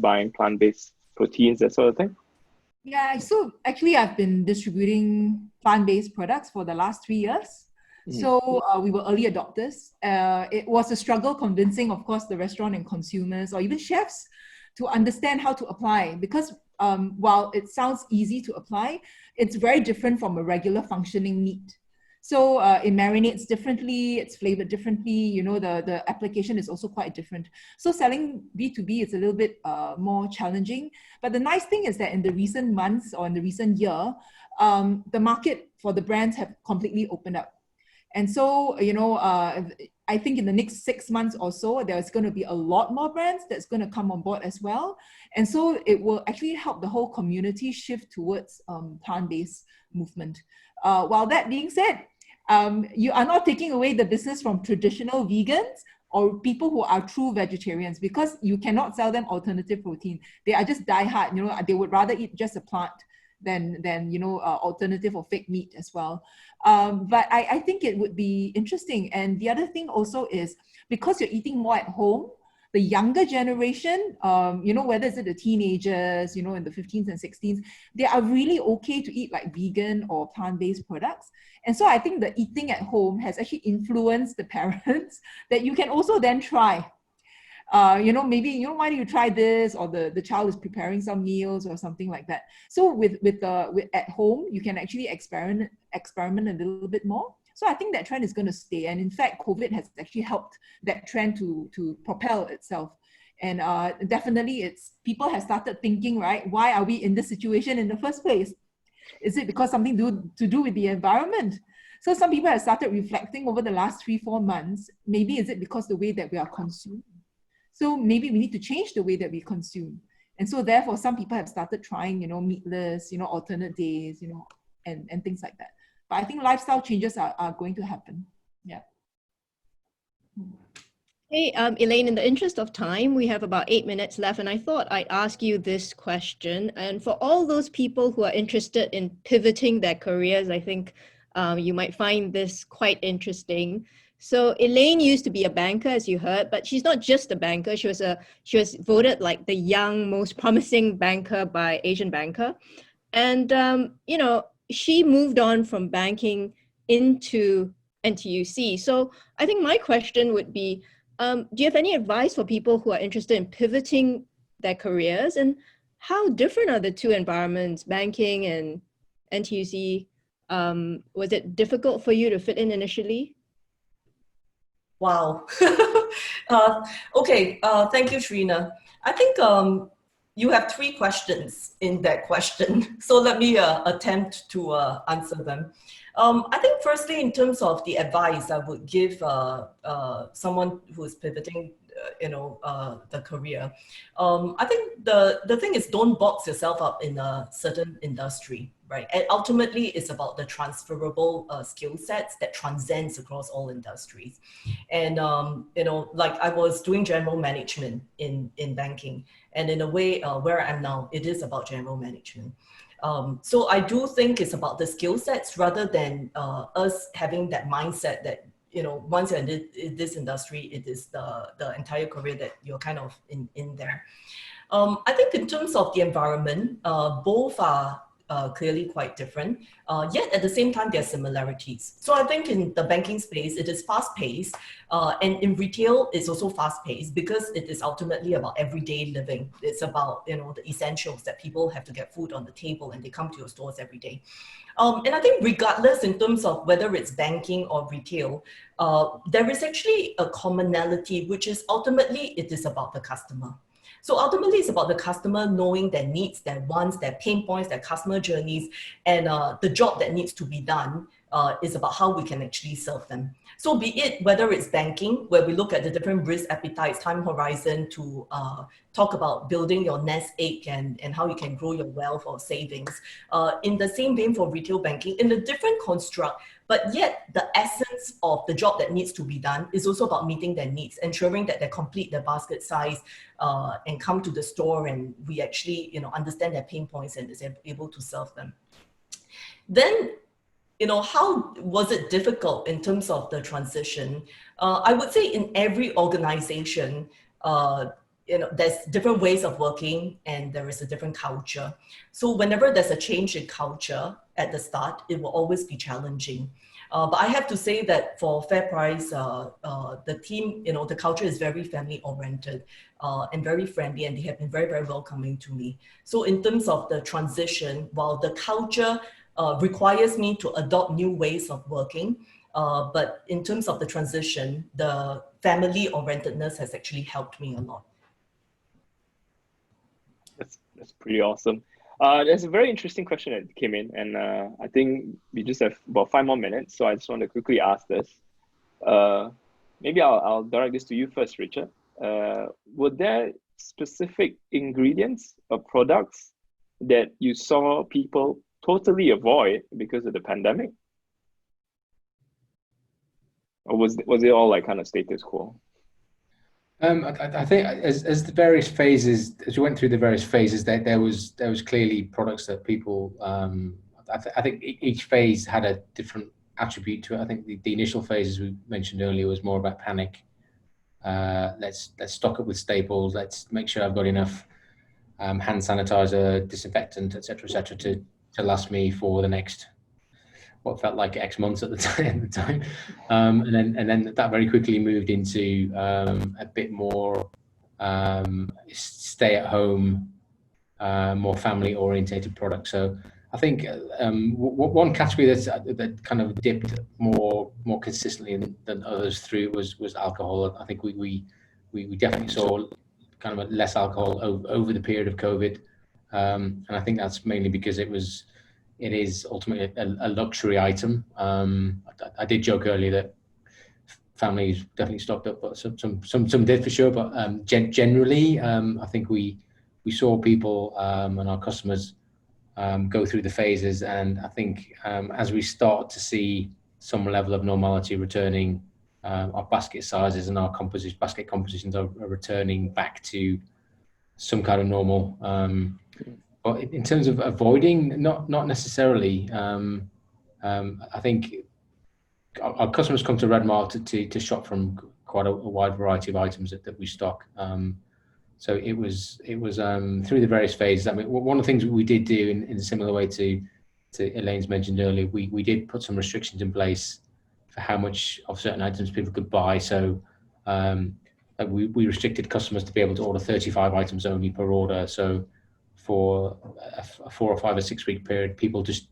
buying plant-based proteins, that sort of thing? Yeah, so actually I've been distributing plant-based products for the last 3 years. So we were early adopters. It was a struggle convincing, of course, the restaurant and consumers or even chefs to understand how to apply, because while it sounds easy to apply, it's very different from a regular functioning meat. So it marinates differently, it's flavored differently, you know, the application is also quite different. So selling B2B is a little bit more challenging. But the nice thing is that in the recent months or in the recent year, the market for the brands have completely opened up. And so, you know, I think in the next 6 months or so, there's going to be a lot more brands that's going to come on board as well. And so it will actually help the whole community shift towards plant-based movement. While that being said, you are not taking away the business from traditional vegans or people who are true vegetarians, because you cannot sell them alternative protein. They are just diehard, you know, they would rather eat just a plant than you know, alternative or fake meat as well. But I think it would be interesting. And the other thing also is, because you're eating more at home, the younger generation, you know, whether it's the teenagers, you know, in the 15s and 16s, they are really okay to eat like vegan or plant-based products. And so I think the eating at home has actually influenced the parents that you can also then try. You know, maybe, you know, why don't you try this? Or the child is preparing some meals or something like that. So with at home, you can actually experiment a little bit more. So I think that trend is going to stay. And in fact, COVID has actually helped that trend to propel itself. And definitely people have started thinking, right? Why are we in this situation in the first place? Is it because something to do with the environment? So some people have started reflecting over the last 3-4 months. Maybe is it because the way that we are consumed? So maybe we need to change the way that we consume. And so therefore, some people have started trying, you know, meatless, you know, alternate days, you know, and things like that. But I think lifestyle changes are going to happen. Yeah. Hey, Elaine, in the interest of time, we have about 8 minutes left, and I thought I'd ask you this question. And for all those people who are interested in pivoting their careers, I think you might find this quite interesting. So Elaine used to be a banker, as you heard, but she's not just a banker. She was voted like the young, most promising banker by Asian Banker. And, you know, she moved on from banking into NTUC. So I think my question would be, do you have any advice for people who are interested in pivoting their careers? And how different are the two environments, banking and NTUC? Was it difficult for you to fit in initially? Wow. Okay, thank you, Shrina. I think you have 3 questions in that question. So let me attempt to answer them. I think firstly, in terms of the advice I would give someone who is pivoting, the career, I think the thing is, don't box yourself up in a certain industry, right? And ultimately, it's about the transferable skill sets that transcends across all industries. And like I was doing general management in banking, and in a way, where I am now, it is about general management. So I do think it's about the skill sets rather than us having that mindset that, once you're in this industry, it is the entire career that you're kind of in there. I think in terms of the environment, both are clearly quite different, yet at the same time, there are similarities. So I think in the banking space, it is fast-paced, and in retail, it's also fast-paced because it is ultimately about everyday living. It's about, the essentials that people have to get food on the table and they come to your stores every day. And I think regardless in terms of whether it's banking or retail, there is actually a commonality, which is ultimately it is about the customer. So ultimately, it's about the customer knowing their needs, their wants, their pain points, their customer journeys, and the job that needs to be done is about how we can actually serve them. So be it whether it's banking, where we look at the different risk appetites, time horizon to talk about building your nest egg and how you can grow your wealth or savings. In the same vein for retail banking, in a different construct, but yet the essence of the job that needs to be done is also about meeting their needs, ensuring that they complete their basket size and come to the store, and we actually, you know, understand their pain points and is able to serve them. Then, you know, how was it difficult in terms of the transition? I would say in every organization, you know, there's different ways of working and there is a different culture. So whenever there's a change in culture at the start, it will always be challenging. But I have to say that for FairPrice, the team, you know, the culture is very family oriented and very friendly, and they have been very, very welcoming to me. So in terms of the transition, while the culture requires me to adopt new ways of working, but in terms of the transition, the family orientedness has actually helped me a lot. That's pretty awesome. There's a very interesting question that came in, and I think we just have about 5 more minutes, so I just want to quickly ask this. Maybe I'll direct this to you first, Richard. Were there specific ingredients or products that you saw people totally avoid because of the pandemic? Or was it all like kind of status quo? I think as the various phases, as we went through the various phases, there was clearly products that people. I think each phase had a different attribute to it. I think the initial phases we mentioned earlier was more about panic. Let's stock up with staples. Let's make sure I've got enough hand sanitizer, disinfectant, etc., to last me for the next what felt like X months at the time, and then that very quickly moved into a bit more stay at home, more family orientated products. So I think one category that kind of dipped more consistently than others through was alcohol. I think we definitely saw kind of less alcohol over the period of COVID, and I think that's mainly because it is ultimately a luxury item. I did joke earlier that families definitely stocked up, but some did for sure. But generally, I think we saw people and our customers go through the phases, and I think as we start to see some level of normality returning, our basket sizes and our basket compositions are returning back to some kind of normal. But in terms of avoiding, not necessarily. I think our customers come to Redmart to shop from quite a wide variety of items that we stock. So it was through the various phases. I mean, one of the things we did do in a similar way to Elaine's mentioned earlier, we did put some restrictions in place for how much of certain items people could buy. So we restricted customers to be able to order 35 items only per order. So for a 4 or 5 or 6 week period, people just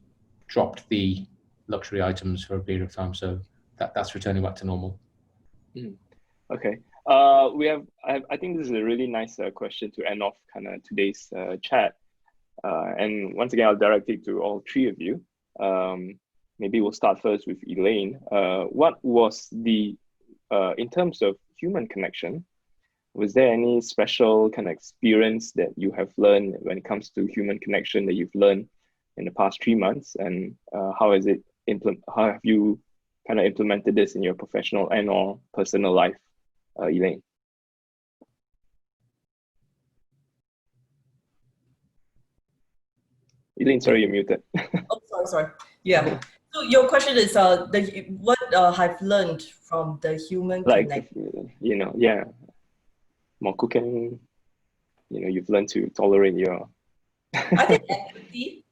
dropped the luxury items for a period of time. So that's returning back to normal. Okay. I think this is a really nice question to end off kind of today's chat. And once again, I'll direct it to all 3 of you. Maybe we'll start first with Elaine. What was in terms of human connection, was there any special kind of experience that you have learned when it comes to human connection that you've learned in the past 3 months? And how have you kind of implemented this in your professional and or personal life, Elaine? Elaine, sorry, you're muted. Oh, sorry. Yeah. So your question is what I've learned from the human connection. You know, yeah, more cooking. You know, you've learned to tolerate your. I think empathy.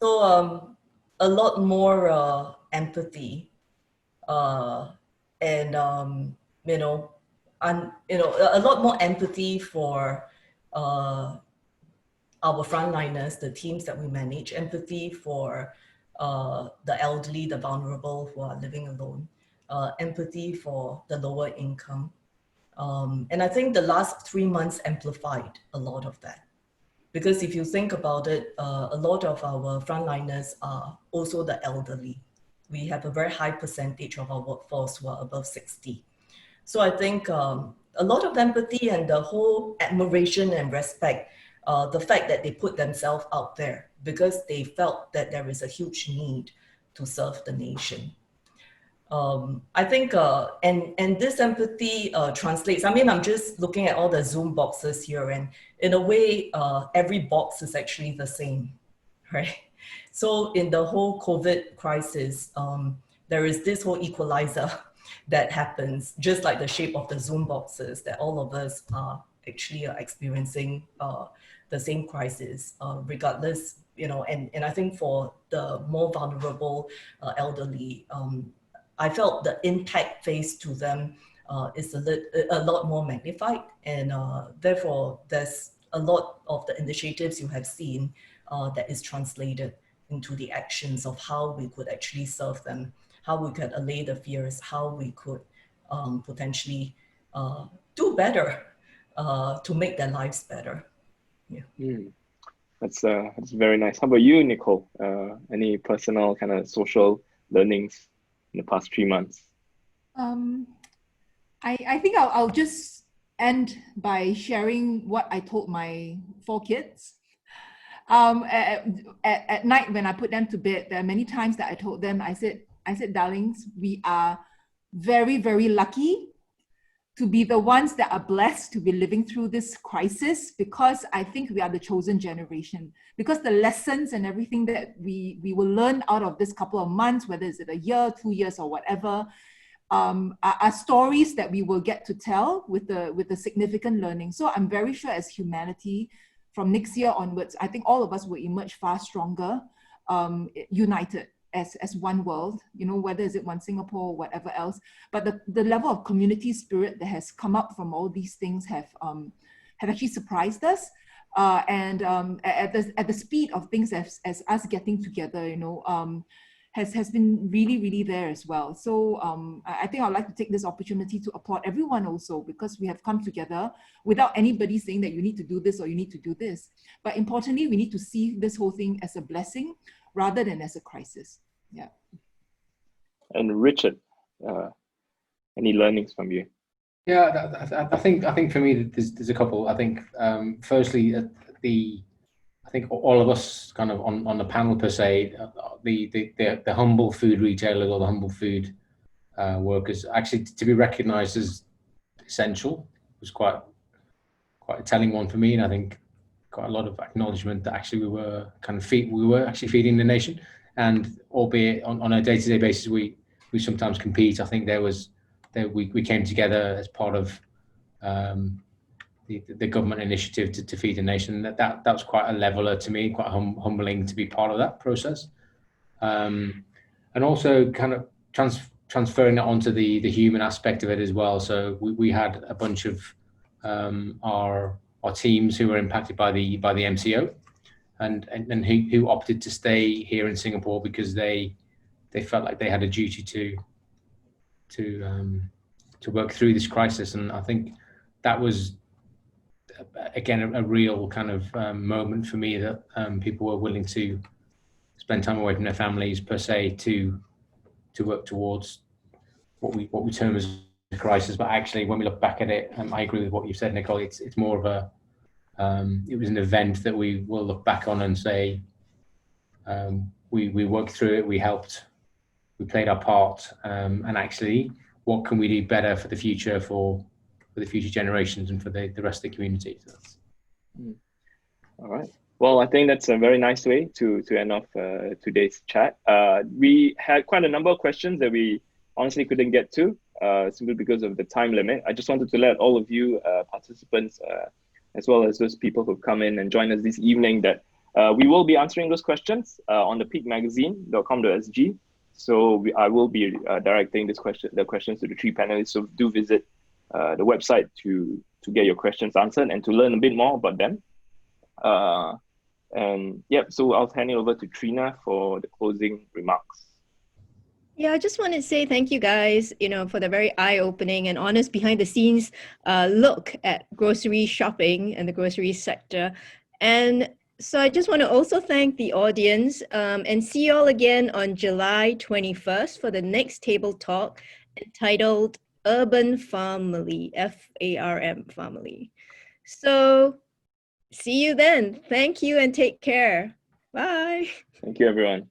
So a lot more empathy, and you know, a lot more empathy for our frontliners, the teams that we manage, empathy for the elderly, the vulnerable who are living alone, empathy for the lower income. And I think the last 3 months amplified a lot of that. Because if you think about it, a lot of our frontliners are also the elderly. We have a very high percentage of our workforce who are above 60. So I think a lot of empathy and the whole admiration and respect, the fact that they put themselves out there because they felt that there is a huge need to serve the nation. I think, and this empathy translates. I mean, I'm just looking at all the Zoom boxes here, and in a way, every box is actually the same, right? So in the whole COVID crisis, there is this whole equalizer that happens, just like the shape of the Zoom boxes, that all of us are actually experiencing the same crisis, regardless, and I think for the more vulnerable elderly, I felt the impact faced to them is a lot more magnified, and therefore there's a lot of the initiatives you have seen that is translated into the actions of how we could actually serve them, how we could allay the fears, how we could potentially do better to make their lives better. Yeah. That's very nice. How about you, Nicole? Any personal kind of social learnings in the past 3 months? I think I'll just end by sharing what I told my 4 kids. At night when I put them to bed, there are many times that I told them, I said, darlings, we are very, very lucky to be the ones that are blessed to be living through this crisis, because I think we are the chosen generation. Because the lessons and everything that we will learn out of this couple of months, whether it's a year, 2 years, or whatever, are stories that we will get to tell with the significant learning. So I'm very sure as humanity, from next year onwards, I think all of us will emerge far stronger, united as one world, whether is it one Singapore or whatever else. But the level of community spirit that has come up from all these things have actually surprised us. And at the speed of things as us getting together, has been really, really there as well. So I think I'd like to take this opportunity to applaud everyone also, because we have come together without anybody saying that you need to do this or you need to do this. But importantly, we need to see this whole thing as a blessing rather than as a crisis. Yeah. And Richard, any learnings from you? Yeah, I think for me there's a couple. I think firstly I think all of us kind of on the panel per se, the humble food retailers or the humble food workers, actually to be recognised as essential was quite a telling one for me, and I think quite a lot of acknowledgement that actually we were actually feeding the nation, and albeit on a day-to-day basis we sometimes compete. I think we came together as part of the government initiative to feed the nation. That was quite a leveler to me, quite humbling to be part of that process, and also kind of transferring that onto the human aspect of it as well. So we had a bunch of our teams who were impacted by the MCO, and who opted to stay here in Singapore because they felt like they had a duty to work through this crisis. And I think that was again a real kind of moment for me, that people were willing to spend time away from their families per se to work towards what we term as a crisis. But actually, when we look back at it, I agree with what you said, Nicole. It's more of a it was an event that we will look back on and say we worked through it, we helped, we played our part, and actually, what can we do better for the future, for the future generations and for the rest of the community. So all right. Well, I think that's a very nice way to end off today's chat. We had quite a number of questions that we honestly couldn't get to simply because of the time limit. I just wanted to let all of you participants, as well as those people who've come in and joined us this evening, that we will be answering those questions on the peakmagazine.com.sg. So I will be directing the questions to the 3 panelists. So do visit the website to get your questions answered and to learn a bit more about them. And yeah, so I'll hand it over to Trina for the closing remarks. Yeah, I just want to say thank you guys, for the very eye-opening and honest behind the scenes look at grocery shopping and the grocery sector. And so I just want to also thank the audience and see you all again on July 21st for the next table talk entitled Urban Family, FARM Family. So see you then. Thank you and take care. Bye. Thank you, everyone.